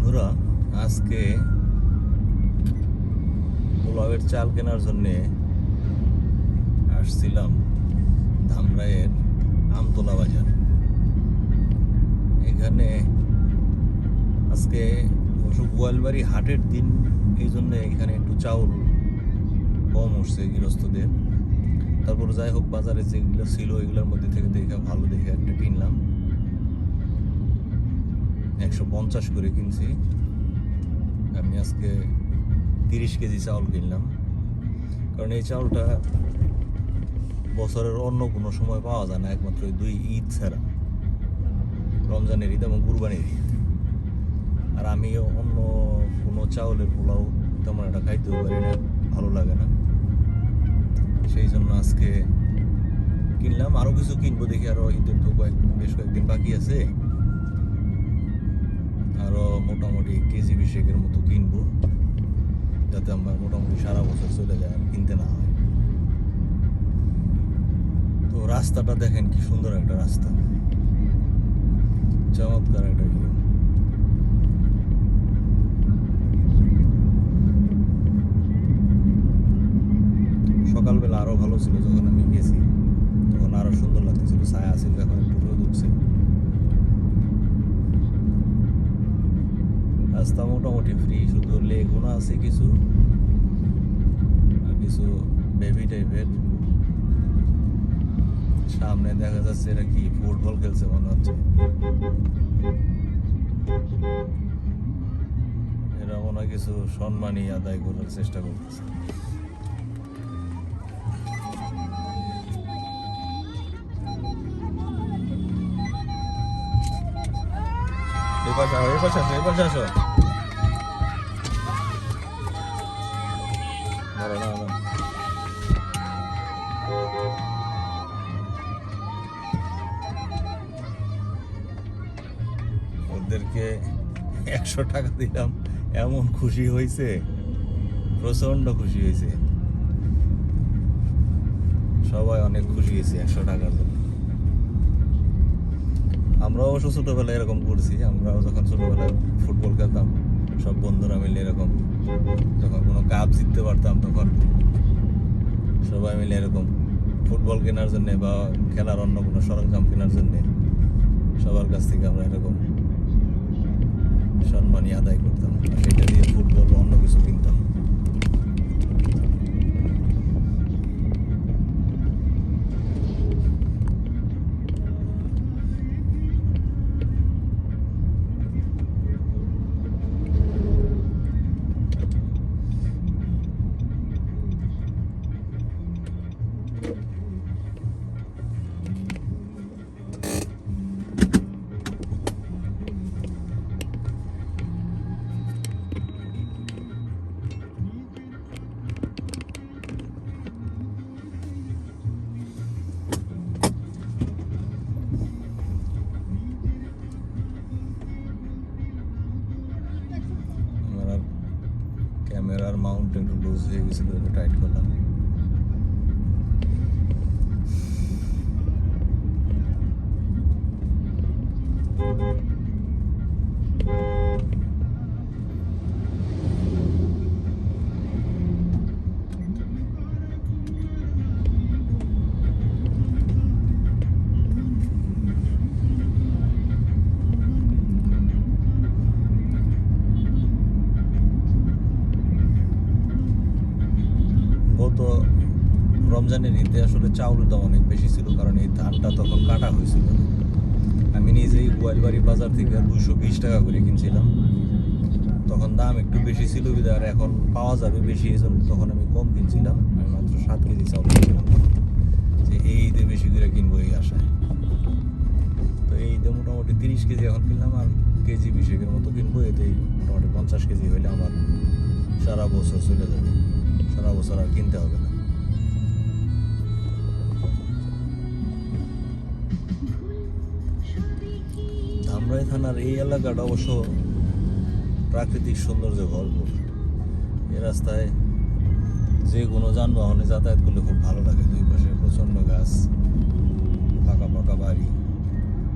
বন্ধুরা, আজকে পোলাওয়ের চাল কেনার জন্যে আসছিলাম ধামরাইয়ের আমতলা বাজার। এখানে আজকে গোয়ালবাড়ি হাটের দিন, এই জন্য এখানে একটু চাউল কম উঠছে গৃহস্থদের। তারপর যাই হোক, বাজারে যেগুলো ছিল এগুলোর মধ্যে থেকে দেখে ভালো দেখে একটা কিনলাম। 150 করে কিনছি। আমি আজকে 30 কেজি চাউল কিনলাম, কারণ এই চাউলটা বছরের অন্য কোনো সময় পাওয়া যায় না, একমাত্র ওই 2 ঈদ ছাড়া, রমজানের ঈদ এবং কুরবানির ঈদ। আর আমি অন্য কোনো চাউলের পোলাও তেমন একটা খাইতেও পারি না, ভালো লাগে না, সেই জন্য আজকে কিনলাম। আরও কিছু কিনবো, দেখি আরও ঈদের তো বেশ কয়েকদিন বাকি আছে, আরও মোটামুটি কেজি 20 মতো কিনবো, যাতে আমার মোটামুটি সারা বছর চলে যায়, আর কিনতে না হয়। তো রাস্তাটা দেখেন কি সুন্দর একটা রাস্তা, চমৎকার একটা ভিউ। সকালবেলা আরো ভালো ছিল, যখন আমি গেছি তখন আরো সুন্দর লাগতেছিল, ছায়া ছিল, এখন একটু রোদ উঠছে। রাস্তা মোটামুটি ফ্রি, শুধু লেগুনা আছে কিছু, আর কিছু বেবি টাইপের। সামনে দেখা যাচ্ছে এরা কি ফুটবল খেলছে মনে হচ্ছে, এরা মনে হয় কিছু সম্মানই আদায় করার চেষ্টা করতেছে। এপাশে আসো। না। ওদেরকে 100 টাকা দিলাম, এমন খুশি হয়েছে, প্রচন্ড খুশি হয়েছে, সবাই অনেক খুশি হয়েছে 100 টাকার জন্য। আমরাও অবশ্য ছোটবেলায় এরকম করছি, আমরাও যখন ছোটবেলায় ফুটবল খেলতাম সব বন্ধুরা মিলে এরকম, যখন কোনো কাপ জিততে পারতাম তখন সবাই মিলে এরকম ফুটবল কেনার জন্যে বা খেলার অন্য কোনো সরঞ্জাম কেনার জন্যে সবার কাছ থেকে আমরা এরকম সম্মানই আদায় করতাম, আর সেটা দিয়ে ফুটবল বা অন্য কিছু কিনতাম। ক্যামেরার মাউন্ট একটু লুজ হয়ে গেছিল, একটু টাইট করলাম। গত রমজানের ঈদে আসলে চাউলের দাম অনেক বেশি ছিল, কারণ এই ধানটা তখন কাটা হয়েছিল। আমি নিজেই গোয়ালবাড়ি বাজার থেকে 220 টাকা করে কিনছিলাম, তখন দাম একটু বেশি ছিল বিধায়, আর এখন পাওয়া যাবে বেশি, এই জন্য তখন আমি কম কিনছিলাম। আমি মাত্র 7 কেজি চাউল কিনছিলাম, যে এই ঈদে বেশি করে কিনবো এই আশায়। তো এই ঈদে মোটামুটি 30 কেজি এখন কিনলাম, আর কেজি 20 মতো কিনবো। এতেই মোটামুটি 50 কেজি হইলে আমার সারা বছর চলে যাবে, সারা বছর আর কিনতে হবে না। ধামরাই থানার এই এলাকাটা অবশ্য প্রাকৃতিক সৌন্দর্যে ভরপুর। এই রাস্তায় যে কোনো যানবাহনে যাতায়াত করলে খুব ভালো লাগে। দুই পাশে প্রচণ্ড গাছ, ফাঁকা ফাঁকা বাড়ি,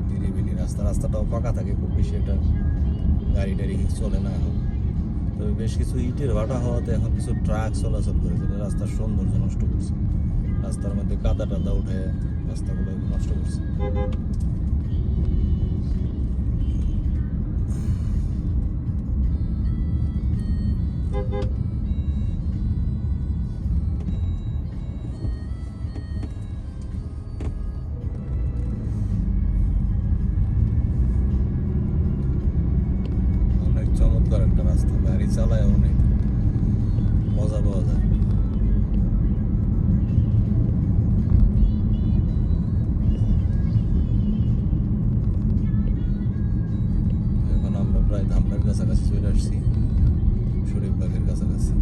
নিরিবিলি রাস্তাটাও ফাঁকা থাকে, খুব বেশি একটা গাড়ি টাড়ি কিছু চলে না এখন। তবে বেশ কিছু ইটের ভাটা হওয়াতে এখন কিছু ট্রাক চলাচল করে, যেটা রাস্তার সৌন্দর্য নষ্ট করছে। রাস্তার মধ্যে কাদা টাদা উঠে রাস্তাগুলো নষ্ট করছে। অনেক চমৎকার একটা রাস্তা, গাড়ি চালায় অনেক মজা পাওয়া যায়। এখন আমরা প্রায় ধামরার কাছাকাছি চলে আসছি, শরীফবাগের কাছাকাছি।